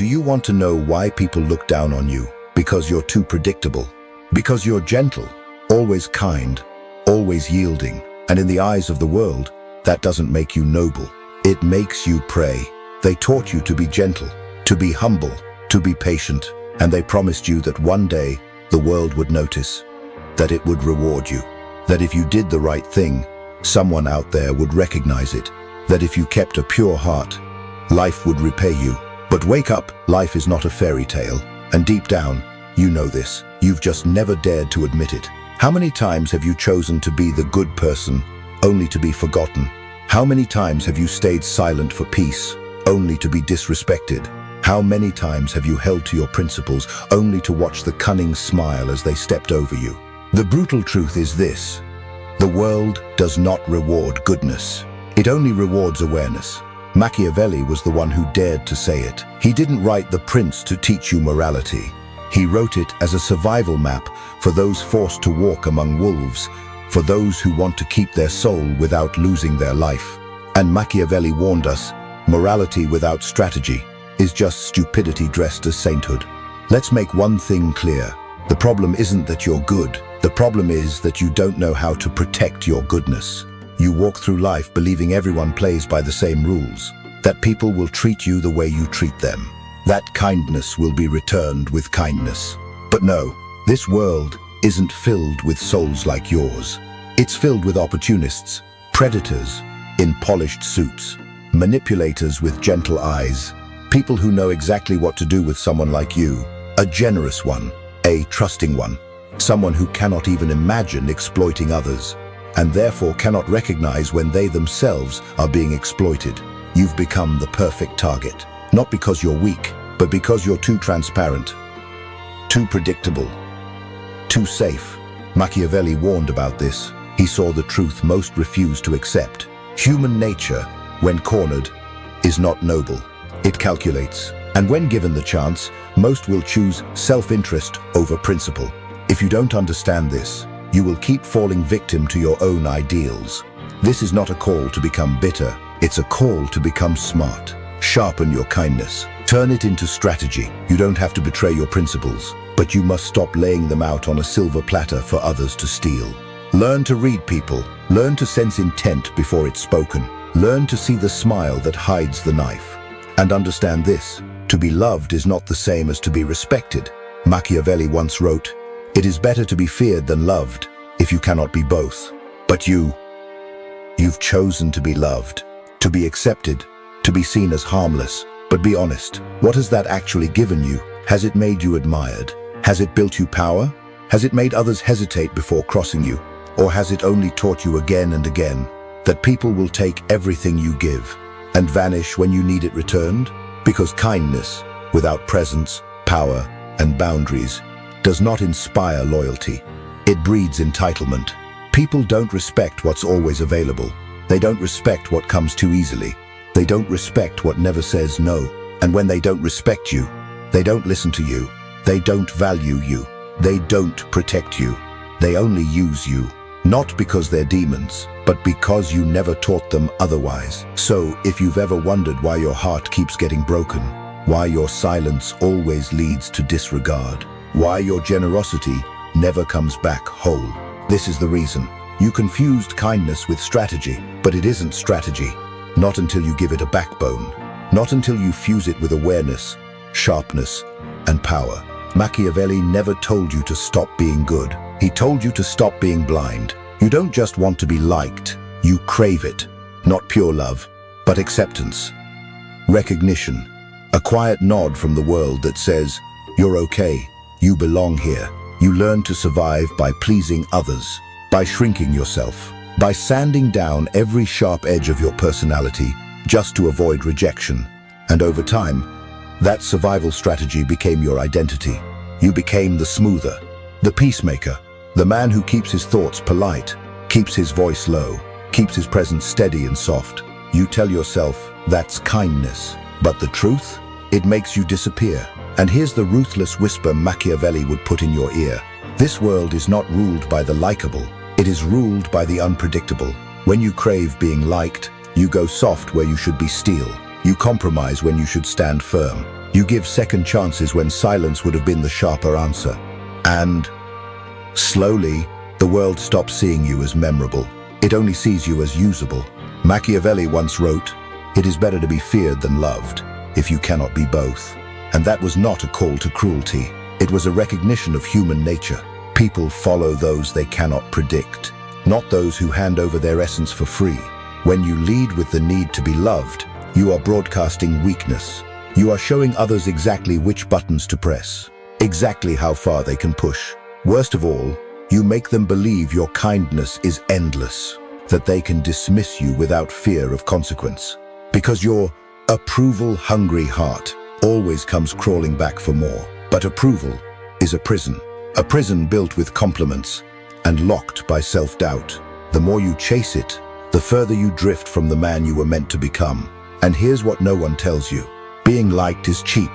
Do you want to know why people look down on you? Because you're too predictable. Because you're gentle, always kind, always yielding. And in the eyes of the world, that doesn't make you noble. It makes you prey. They taught you to be gentle, to be humble, to be patient. And they promised you that one day the world would notice, that it would reward you, that if you did the right thing, someone out there would recognize it, that if you kept a pure heart, life would repay you. But wake up, life is not a fairy tale. And deep down, you know this. You've just never dared to admit it. How many times have you chosen to be the good person, only to be forgotten? How many times have you stayed silent for peace, only to be disrespected? How many times have you held to your principles, only to watch the cunning smile as they stepped over you? The brutal truth is this: the world does not reward goodness. It only rewards awareness. Machiavelli was the one who dared to say it. He didn't write The Prince to teach you morality. He wrote it as a survival map for those forced to walk among wolves, for those who want to keep their soul without losing their life. And Machiavelli warned us, morality without strategy is just stupidity dressed as sainthood. Let's make one thing clear. The problem isn't that you're good. The problem is that you don't know how to protect your goodness. You walk through life believing everyone plays by the same rules, that people will treat you the way you treat them, that kindness will be returned with kindness. But no, this world isn't filled with souls like yours. It's filled with opportunists, predators in polished suits, manipulators with gentle eyes, people who know exactly what to do with someone like you, a generous one, a trusting one, someone who cannot even imagine exploiting others, and therefore cannot recognize when they themselves are being exploited. You've become the perfect target, not because you're weak, but because you're too transparent, too predictable, too safe. Machiavelli warned about this. He saw the truth most refused to accept. Human nature, when cornered, is not noble. It calculates, and when given the chance, most will choose self-interest over principle. If you don't understand this, you will keep falling victim to your own ideals. This is not a call to become bitter. It's a call to become smart. Sharpen your kindness. Turn it into strategy. You don't have to betray your principles, but you must stop laying them out on a silver platter for others to steal. Learn to read people. Learn to sense intent before it's spoken. Learn to see the smile that hides the knife. And understand this: to be loved is not the same as to be respected. Machiavelli once wrote, "It is better to be feared than loved, if you cannot be both." But you've chosen to be loved, to be accepted, to be seen as harmless. But be honest, what has that actually given you? Has it made you admired? Has it built you power? Has it made others hesitate before crossing you? Or has it only taught you again and again that people will take everything you give and vanish when you need it returned? Because kindness, without presence, power, and boundaries, does not inspire loyalty. It breeds entitlement. People don't respect what's always available. They don't respect what comes too easily. They don't respect what never says no. And when they don't respect you, they don't listen to you. They don't value you. They don't protect you. They only use you. Not because they're demons, but because you never taught them otherwise. So, if you've ever wondered why your heart keeps getting broken, why your silence always leads to disregard, why your generosity never comes back whole, this is the reason. You confused kindness with strategy, but it isn't strategy. Not until you give it a backbone. Not until you fuse it with awareness, sharpness, and power. Machiavelli never told you to stop being good. He told you to stop being blind. You don't just want to be liked, you crave it. Not pure love, but acceptance, recognition, a quiet nod from the world that says, "You're okay, you belong here." You learn to survive by pleasing others, by shrinking yourself, by sanding down every sharp edge of your personality just to avoid rejection. And over time, that survival strategy became your identity. You became the smoother, the peacemaker, the man who keeps his thoughts polite, keeps his voice low, keeps his presence steady and soft. You tell yourself, that's kindness. But the truth? It makes you disappear. And here's the ruthless whisper Machiavelli would put in your ear. This world is not ruled by the likable. It is ruled by the unpredictable. When you crave being liked, you go soft where you should be steel. You compromise when you should stand firm. You give second chances when silence would have been the sharper answer. And slowly, the world stops seeing you as memorable. It only sees you as usable. Machiavelli once wrote, "It is better to be feared than loved, if you cannot be both." And that was not a call to cruelty. It was a recognition of human nature. People follow those they cannot predict, not those who hand over their essence for free. When you lead with the need to be loved, you are broadcasting weakness. You are showing others exactly which buttons to press, exactly how far they can push. Worst of all, you make them believe your kindness is endless, that they can dismiss you without fear of consequence. Because your approval-hungry heart always comes crawling back for more. But approval is a prison built with compliments and locked by self-doubt. The more you chase it, the further you drift from the man you were meant to become. And here's what no one tells you. Being liked is cheap.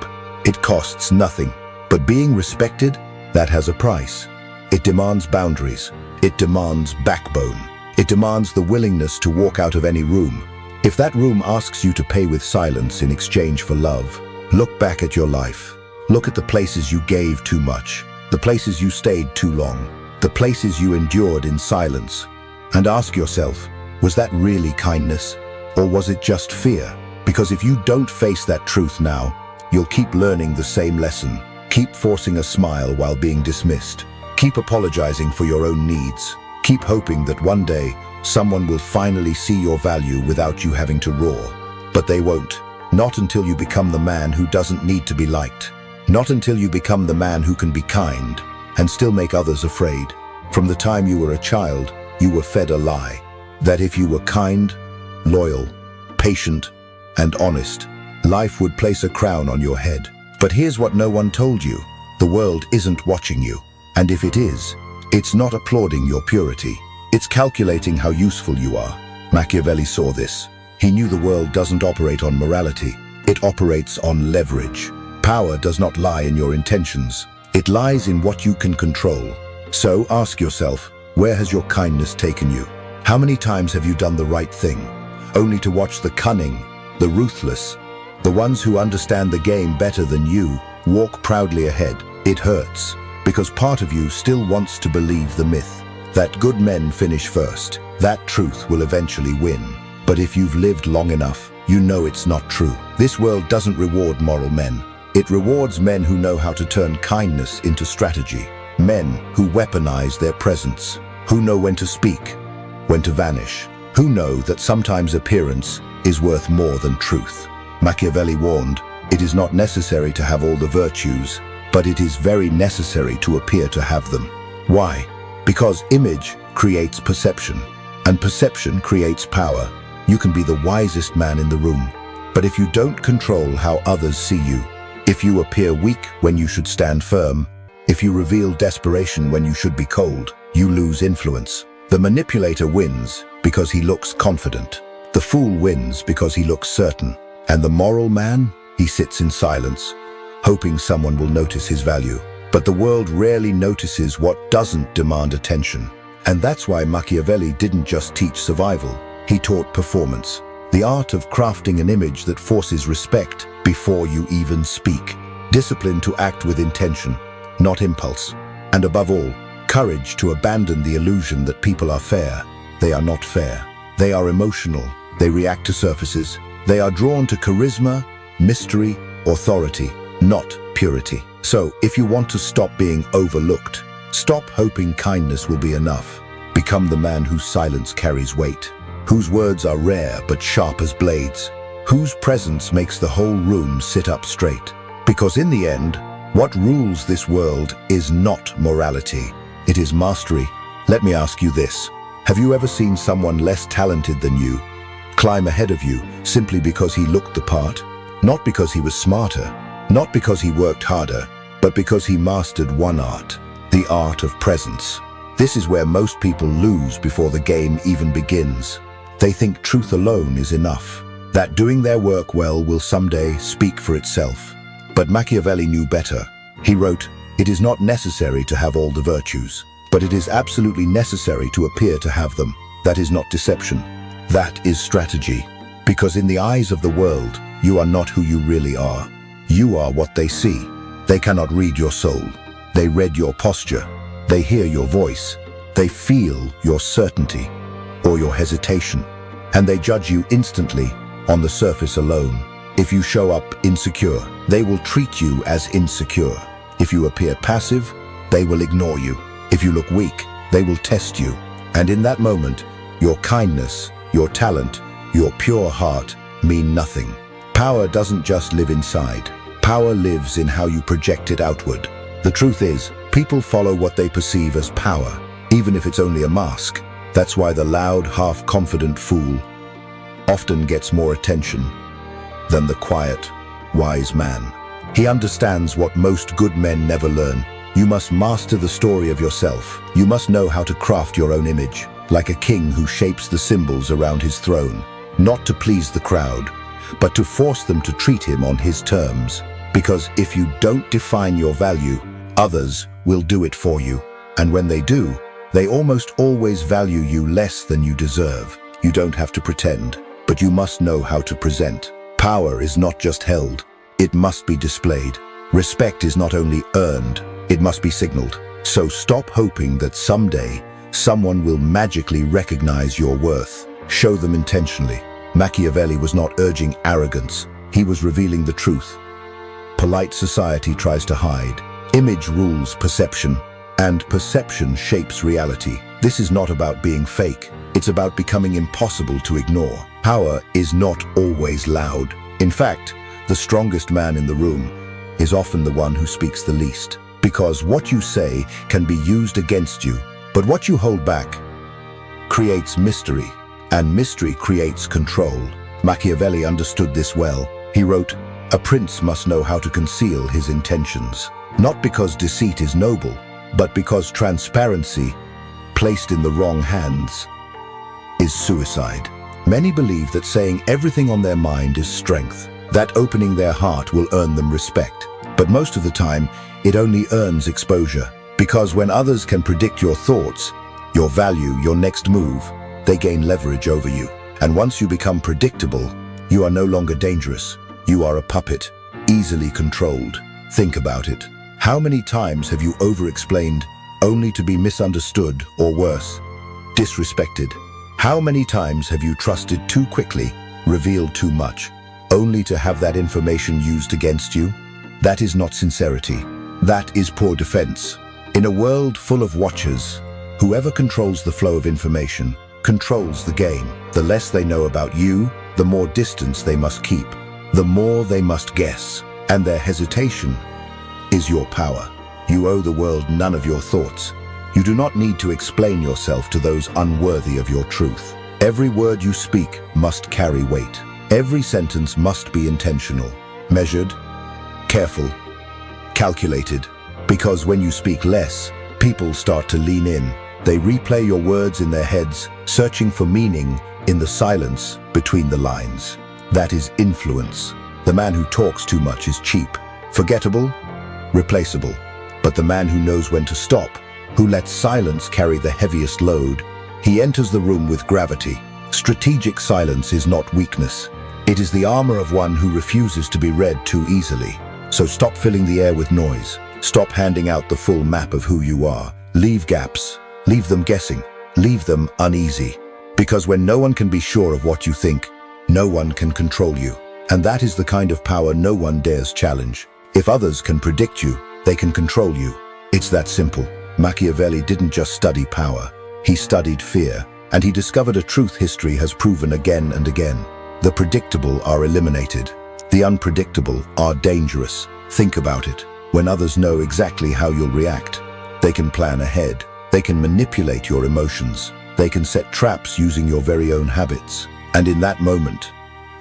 It costs nothing. But being respected, that has a price. It demands boundaries. It demands backbone. It demands the willingness to walk out of any room. If that room asks you to pay with silence in exchange for love, look back at your life. Look at the places you gave too much, the places you stayed too long, the places you endured in silence. And ask yourself, was that really kindness? Or was it just fear? Because if you don't face that truth now, you'll keep learning the same lesson. Keep forcing a smile while being dismissed. Keep apologizing for your own needs. Keep hoping that one day, someone will finally see your value without you having to roar. But they won't. Not until you become the man who doesn't need to be liked. Not until you become the man who can be kind and still make others afraid. From the time you were a child, you were fed a lie. That if you were kind, loyal, patient, and honest, life would place a crown on your head. But here's what no one told you. The world isn't watching you. And if it is, it's not applauding your purity. It's calculating how useful you are. Machiavelli saw this. He knew the world doesn't operate on morality. It operates on leverage. Power does not lie in your intentions. It lies in what you can control. So ask yourself, where has your kindness taken you? How many times have you done the right thing, only to watch the cunning, the ruthless, the ones who understand the game better than you, walk proudly ahead? It hurts, because part of you still wants to believe the myth that good men finish first. That truth will eventually win. But if you've lived long enough, you know it's not true. This world doesn't reward moral men. It rewards men who know how to turn kindness into strategy. Men who weaponize their presence, who know when to speak, when to vanish, who know that sometimes appearance is worth more than truth. Machiavelli warned, it is not necessary to have all the virtues, but it is very necessary to appear to have them. Why? Because image creates perception, and perception creates power. You can be the wisest man in the room, but if you don't control how others see you, if you appear weak when you should stand firm, if you reveal desperation when you should be cold, you lose influence. The manipulator wins because he looks confident. The fool wins because he looks certain. And the moral man, he sits in silence, hoping someone will notice his value. But the world rarely notices what doesn't demand attention. And that's why Machiavelli didn't just teach survival. He taught performance, the art of crafting an image that forces respect before you even speak. Discipline to act with intention, not impulse. And above all, courage to abandon the illusion that people are fair. They are not fair. They are emotional. They react to surfaces. They are drawn to charisma, mystery, authority, not purity. So, if you want to stop being overlooked, stop hoping kindness will be enough. Become the man whose silence carries weight, whose words are rare but sharp as blades, whose presence makes the whole room sit up straight. Because in the end, what rules this world is not morality, it is mastery. Let me ask you this. Have you ever seen someone less talented than you climb ahead of you simply because he looked the part? Not because he was smarter, not because he worked harder, but because he mastered one art, the art of presence. This is where most people lose before the game even begins. They think truth alone is enough, that doing their work well will someday speak for itself. But Machiavelli knew better. He wrote, "It is not necessary to have all the virtues, but it is absolutely necessary to appear to have them. That is not deception. That is strategy. Because in the eyes of the world, you are not who you really are. You are what they see. They cannot read your soul. They read your posture. They hear your voice. They feel your certainty or your hesitation. And they judge you instantly on the surface alone. If you show up insecure, they will treat you as insecure. If you appear passive, they will ignore you. If you look weak, they will test you. And in that moment, your kindness, your talent, your pure heart mean nothing. Power doesn't just live inside. Power lives in how you project it outward. The truth is, people follow what they perceive as power, even if it's only a mask. That's why the loud, half-confident fool often gets more attention than the quiet, wise man. He understands what most good men never learn. You must master the story of yourself. You must know how to craft your own image, like a king who shapes the symbols around his throne, not to please the crowd, but to force them to treat him on his terms. Because if you don't define your value, others will do it for you. And when they do, they almost always value you less than you deserve. You don't have to pretend, but you must know how to present. Power is not just held, it must be displayed. Respect is not only earned, it must be signaled. So stop hoping that someday someone will magically recognize your worth. Show them intentionally. Machiavelli was not urging arrogance, he was revealing the truth. Polite society tries to hide. Image rules perception, and perception shapes reality. This is not about being fake, it's about becoming impossible to ignore. Power is not always loud. In fact, the strongest man in the room is often the one who speaks the least. Because what you say can be used against you, but what you hold back creates mystery, and mystery creates control. Machiavelli understood this well. He wrote, "A prince must know how to conceal his intentions, not because deceit is noble, but because transparency, placed in the wrong hands, is suicide." Many believe that saying everything on their mind is strength, that opening their heart will earn them respect. But most of the time, it only earns exposure. Because when others can predict your thoughts, your value, your next move, they gain leverage over you. And once you become predictable, you are no longer dangerous. You are a puppet, easily controlled. Think about it. How many times have you over-explained only to be misunderstood or worse, disrespected? How many times have you trusted too quickly, revealed too much, only to have that information used against you? That is not sincerity. That is poor defense. In a world full of watchers, whoever controls the flow of information controls the game. The less they know about you, the more distance they must keep, the more they must guess, and their hesitation is your power. You owe the world none of your thoughts. You do not need to explain yourself to those unworthy of your truth. Every word you speak must carry weight. Every sentence must be intentional, measured, careful, calculated. Because when you speak less, people start to lean in. They replay your words in their heads, searching for meaning in the silence between the lines. That is influence. The man who talks too much is cheap, forgettable, replaceable. But the man who knows when to stop, who lets silence carry the heaviest load, he enters the room with gravity. Strategic silence is not weakness. It is the armor of one who refuses to be read too easily. So stop filling the air with noise. Stop handing out the full map of who you are. Leave gaps. Leave them guessing. Leave them uneasy. Because when no one can be sure of what you think, no one can control you. And that is the kind of power no one dares challenge. If others can predict you, they can control you. It's that simple. Machiavelli didn't just study power. He studied fear. And he discovered a truth history has proven again and again. The predictable are eliminated. The unpredictable are dangerous. Think about it. When others know exactly how you'll react, they can plan ahead. They can manipulate your emotions. They can set traps using your very own habits. And in that moment,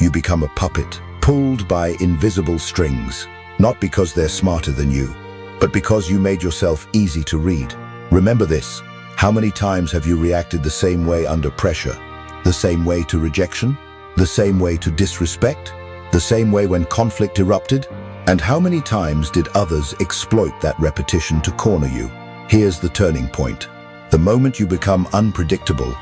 you become a puppet, pulled by invisible strings. Not because they're smarter than you, but because you made yourself easy to read. Remember this. How many times have you reacted the same way under pressure? The same way to rejection? The same way to disrespect? The same way when conflict erupted? And how many times did others exploit that repetition to corner you? Here's the turning point. The moment you become unpredictable,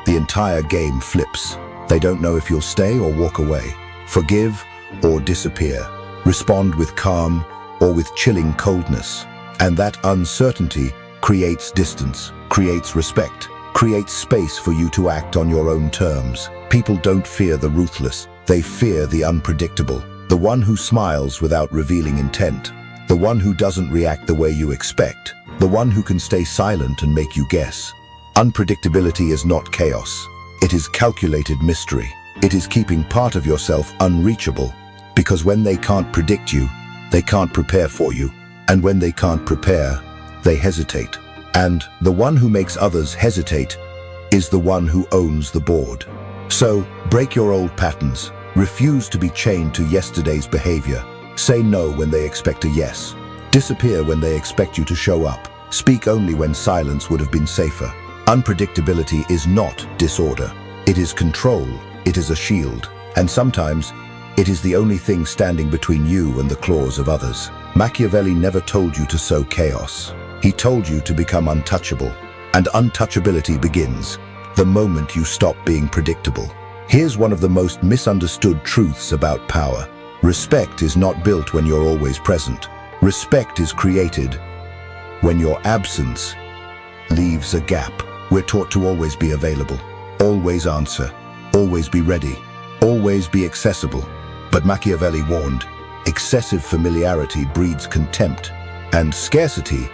the entire game flips. They don't know if you'll stay or walk away, forgive or disappear. respond with calm, or with chilling coldness. And that uncertainty creates distance, creates respect, creates space for you to act on your own terms. People don't fear the ruthless, they fear the unpredictable. The one who smiles without revealing intent. The one who doesn't react the way you expect. The one who can stay silent and make you guess. Unpredictability is not chaos. It is calculated mystery. It is keeping part of yourself unreachable. Because when they can't predict you, they can't prepare for you. And when they can't prepare, they hesitate. And the one who makes others hesitate is the one who owns the board. So, break your old patterns. Refuse to be chained to yesterday's behavior. Say no when they expect a yes. Disappear when they expect you to show up. Speak only when silence would have been safer. Unpredictability is not disorder. It is control. It is a shield. And sometimes, it is the only thing standing between you and the claws of others. Machiavelli never told you to sow chaos. He told you to become untouchable. And untouchability begins the moment you stop being predictable. Here's one of the most misunderstood truths about power. Respect is not built when you're always present. Respect is created when your absence leaves a gap. We're taught to always be available, always answer, always be ready, always be accessible. But Machiavelli warned, excessive familiarity breeds contempt, and scarcity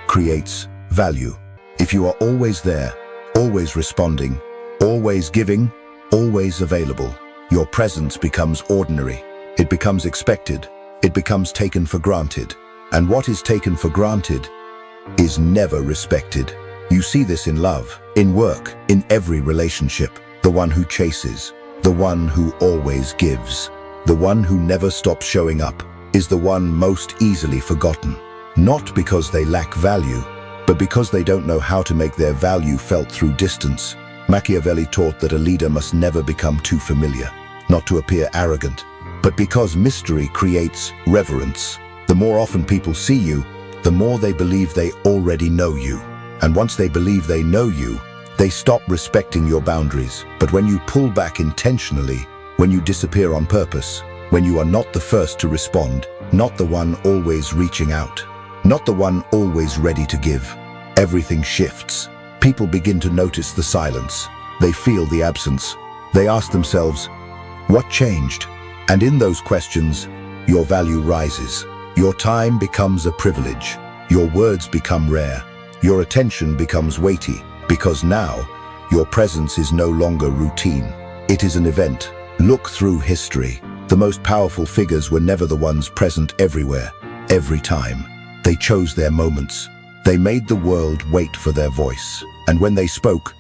creates value. If you are always there, always responding, always giving, always available, your presence becomes ordinary. It becomes expected. It becomes taken for granted. And what is taken for granted is never respected. You see this in love, in work, in every relationship. The one who chases, the one who always gives, the one who never stops showing up is the one most easily forgotten. Not because they lack value, but because they don't know how to make their value felt through distance. Machiavelli taught that a leader must never become too familiar, not to appear arrogant, but because mystery creates reverence. The more often people see you, the more they believe they already know you. And once they believe they know you, they stop respecting your boundaries. But when you pull back intentionally, when you disappear on purpose, when you are not the first to respond, not the one always reaching out, not the one always ready to give, everything shifts. People begin to notice the silence. They feel the absence. They ask themselves, what changed? And in those questions, your value rises. Your time becomes a privilege. Your words become rare. Your attention becomes weighty, because now, your presence is no longer routine. It is an event. Look through history. The most powerful figures were never the ones present everywhere, every time. They chose their moments. They made the world wait for their voice. And when they spoke,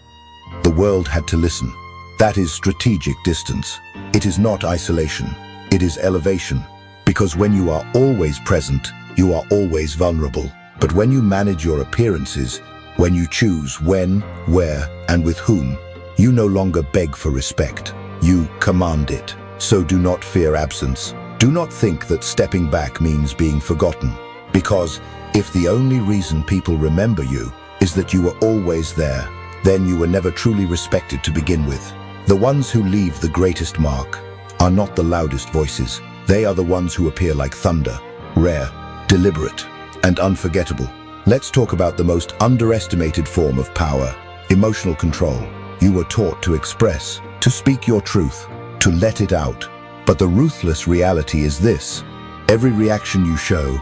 the world had to listen. That is strategic distance. It is not isolation. It is elevation. Because when you are always present, you are always vulnerable. But when you manage your appearances, when you choose when, where, and with whom, you no longer beg for respect. You command it. So do not fear absence. Do not think that stepping back means being forgotten. Because if the only reason people remember you is that you were always there, then you were never truly respected to begin with. The ones who leave the greatest mark are not the loudest voices. They are the ones who appear like thunder, rare, deliberate, and unforgettable. Let's talk about the most underestimated form of power, emotional control. You were taught to express, to speak your truth, to let it out. But the ruthless reality is this: every reaction you show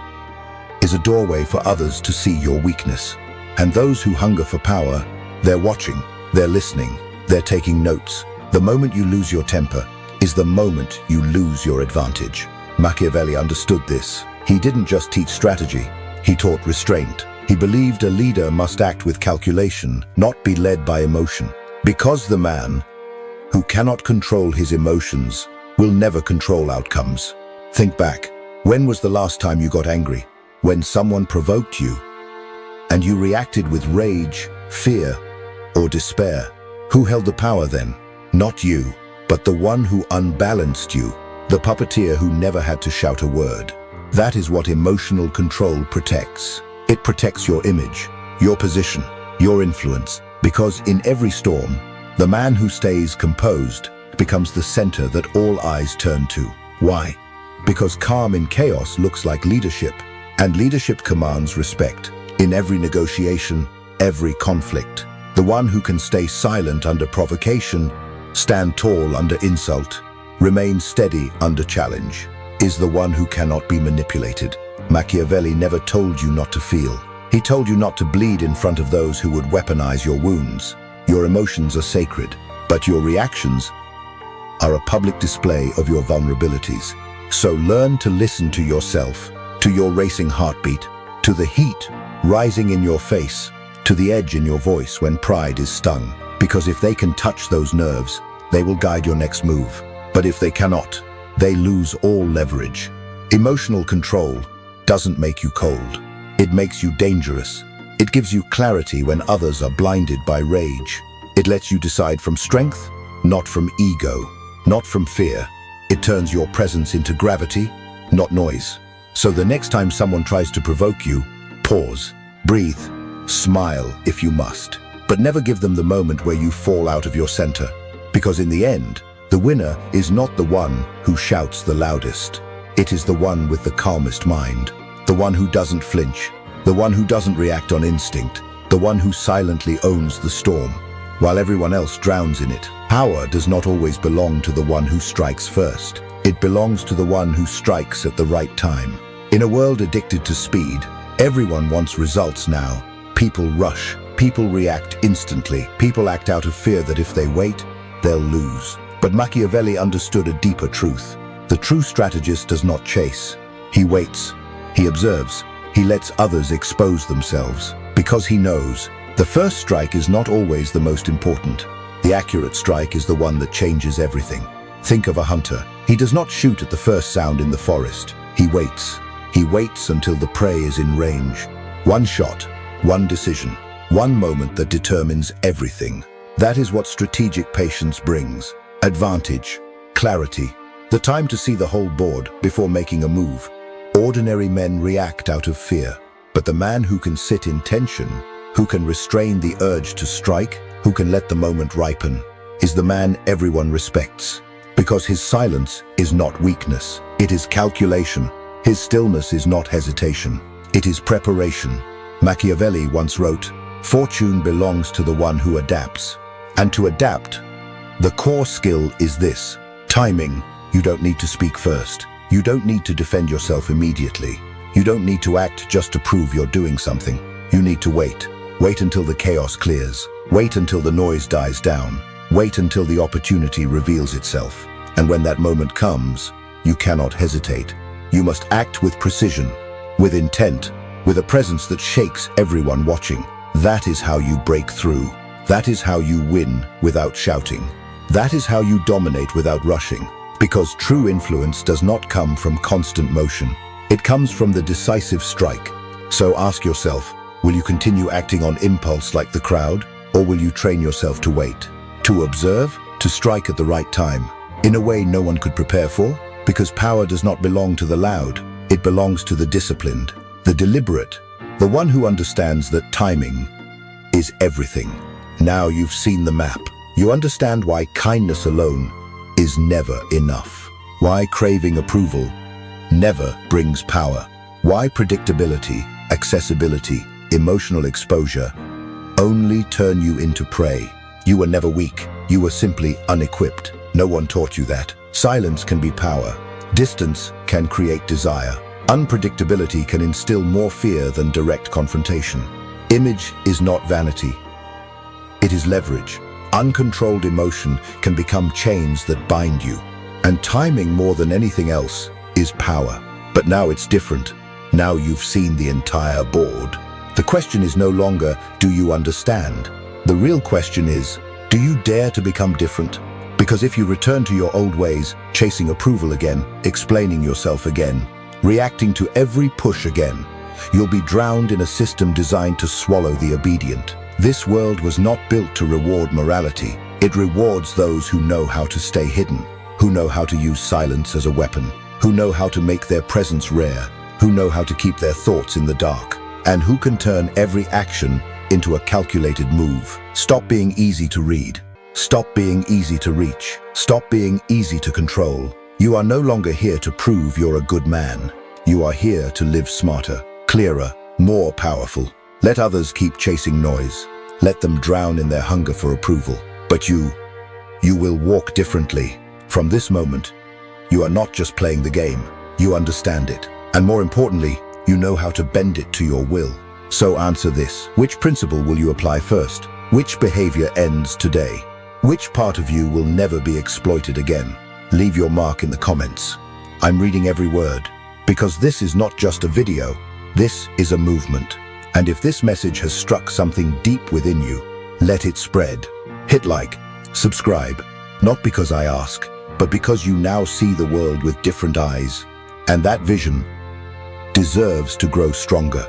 is a doorway for others to see your weakness. And those who hunger for power, they're watching, they're listening, they're taking notes. The moment you lose your temper is the moment you lose your advantage. Machiavelli understood this. He didn't just teach strategy, he taught restraint. He believed a leader must act with calculation, not be led by emotion. Because the man who cannot control his emotions will never control outcomes. Think back. When was the last time you got angry? When someone provoked you and you reacted with rage, fear, or despair. Who held the power then? Not you, but the one who unbalanced you, the puppeteer who never had to shout a word. That is what emotional control protects. It protects your image, your position, your influence, because in every storm, the man who stays composed becomes the center that all eyes turn to. Why? Because calm in chaos looks like leadership, and leadership commands respect. In every negotiation, every conflict, the one who can stay silent under provocation, stand tall under insult, remain steady under challenge, is the one who cannot be manipulated. Machiavelli never told you not to feel. He told you not to bleed in front of those who would weaponize your wounds. Your emotions are sacred, but your reactions are a public display of your vulnerabilities. So learn to listen to yourself, to your racing heartbeat, to the heat rising in your face, to the edge in your voice when pride is stung. Because if they can touch those nerves, they will guide your next move. But if they cannot, they lose all leverage. Emotional control doesn't make you cold. It makes you dangerous. It gives you clarity when others are blinded by rage. It lets you decide from strength, not from ego, not from fear. It turns your presence into gravity, not noise. So the next time someone tries to provoke you, pause, breathe, smile if you must. But never give them the moment where you fall out of your center. Because in the end, the winner is not the one who shouts the loudest. It is the one with the calmest mind. The one who doesn't flinch, the one who doesn't react on instinct, the one who silently owns the storm, while everyone else drowns in it. Power does not always belong to the one who strikes first. It belongs to the one who strikes at the right time. In a world addicted to speed, everyone wants results now. People rush, people react instantly, people act out of fear that if they wait, they'll lose. But Machiavelli understood a deeper truth. The true strategist does not chase. He waits. He observes. He lets others expose themselves. Because he knows, the first strike is not always the most important. The accurate strike is the one that changes everything. Think of a hunter. He does not shoot at the first sound in the forest. He waits. He waits until the prey is in range. One shot, one decision, one moment that determines everything. That is what strategic patience brings. Advantage, clarity, the time to see the whole board before making a move. Ordinary men react out of fear, but the man who can sit in tension, who can restrain the urge to strike, who can let the moment ripen, is the man everyone respects. Because his silence is not weakness, it is calculation. His stillness is not hesitation, it is preparation. Machiavelli once wrote, "Fortune belongs to the one who adapts." And to adapt, the core skill is this: timing. You don't need to speak first. You don't need to defend yourself immediately. You don't need to act just to prove you're doing something. You need to wait. Wait until the chaos clears. Wait until the noise dies down. Wait until the opportunity reveals itself. And when that moment comes, you cannot hesitate. You must act with precision, with intent, with a presence that shakes everyone watching. That is how you break through. That is how you win without shouting. That is how you dominate without rushing. Because true influence does not come from constant motion. It comes from the decisive strike. So ask yourself, will you continue acting on impulse like the crowd? Or will you train yourself to wait? To observe? To strike at the right time? In a way no one could prepare for? Because power does not belong to the loud. It belongs to the disciplined, the deliberate, the one who understands that timing is everything. Now you've seen the map. You understand why kindness alone is never enough. Why craving approval never brings power. Why predictability, accessibility, emotional exposure only turn you into prey. You were never weak. You were simply unequipped. No one taught you that. Silence can be power. Distance can create desire. Unpredictability can instill more fear than direct confrontation. Image is not vanity. It is leverage. Uncontrolled emotion can become chains that bind you. And timing, more than anything else, is power. But now it's different. Now you've seen the entire board. The question is no longer, do you understand? The real question is, do you dare to become different? Because if you return to your old ways, chasing approval again, explaining yourself again, reacting to every push again, you'll be drowned in a system designed to swallow the obedient. This world was not built to reward morality. It rewards those who know how to stay hidden, who know how to use silence as a weapon, who know how to make their presence rare, who know how to keep their thoughts in the dark, and who can turn every action into a calculated move. Stop being easy to read. Stop being easy to reach. Stop being easy to control. You are no longer here to prove you're a good man. You are here to live smarter, clearer, more powerful. Let others keep chasing noise. Let them drown in their hunger for approval. But you will walk differently. From this moment, you are not just playing the game, you understand it. And more importantly, you know how to bend it to your will. So answer this. Which principle will you apply first? Which behavior ends today? Which part of you will never be exploited again? Leave your mark in the comments. I'm reading every word, because this is not just a video, this is a movement. And if this message has struck something deep within you, let it spread. Hit like, subscribe, not because I ask, but because you now see the world with different eyes. And that vision deserves to grow stronger.